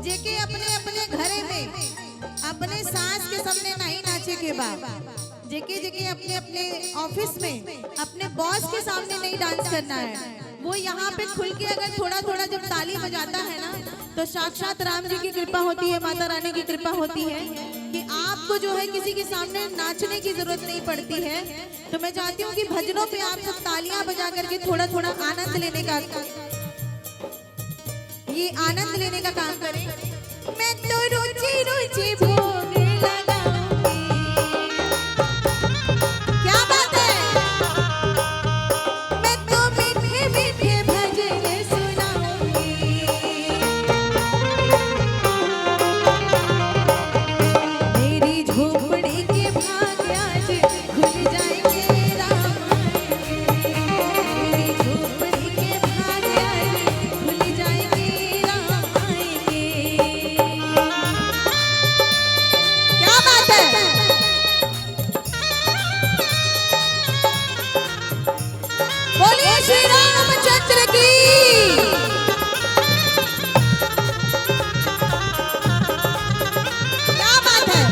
जेके अपने अपने घरे में अपने सास के सामने नहीं नाचे के बाद, जेके जेके अपने अपने ऑफिस में अपने बॉस के सामने नहीं डांस करना है, वो यहाँ पे खुल के अगर थोड़ा थोड़ा जब ताली बजाता है ना, तो साक्षात राम जी की कृपा होती है, माता रानी की कृपा होती है कि आपको जो है किसी के सामने नाचने की जरूरत नहीं पड़ती है। तो मैं चाहती हूँ कि भजनों पे आप सब तालियां बजा करके थोड़ा थोड़ा आनंद लेने का, ये आनंद लेने का काम करें। मैं तो रुचि रुचि भोग लगाऊंगी, क्या बात है। मैं तो मीठे मीठे भजन सुनाऊंगी, मेरी झोपड़ी के भाग आज खुल जाएंगे राम आएंगे, मेरी झोपड़ी के भाग आज खुल जाएंगे राम आएंगे। क्या बात है। बोलिए श्री रामचंद्र की। क्या बात है।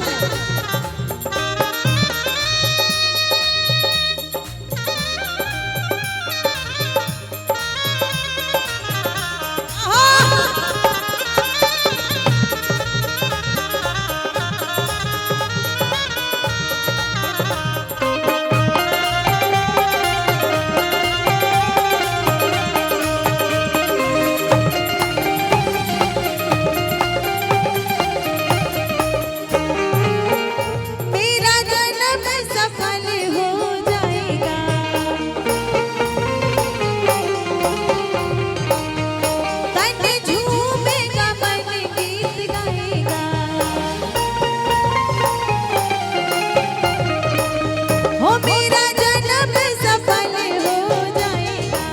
मेरा जन्म सफल हो जाएगा, तन झूमेगा मन गीत गाएगा, हो मेरा जन्म सफल हो जाएगा,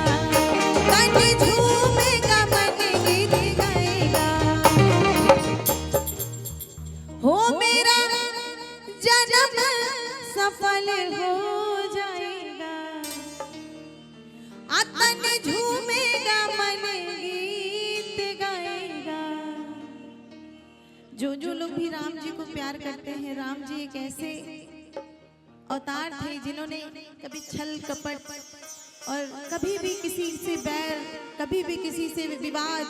तन झूमेगा मन गीत गाएगा, हो मेरा जन्म सफल हो जाएगा, तन झूमेगा मन गीत गाएगा। जो जो लोग भी राम जी को प्यार करते हैं, राम जी एक ऐसे अवतार थे जिन्होंने कभी छल कपट और कभी भी किसी से बैर, कभी भी किसी से विवाद,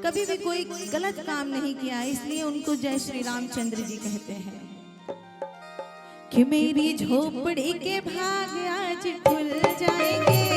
कभी भी कोई गलत काम नहीं किया, इसलिए उनको जय श्री रामचंद्र जी कहते हैं। कि मेरी झोपड़ी के भाग आज खुल जाएंगे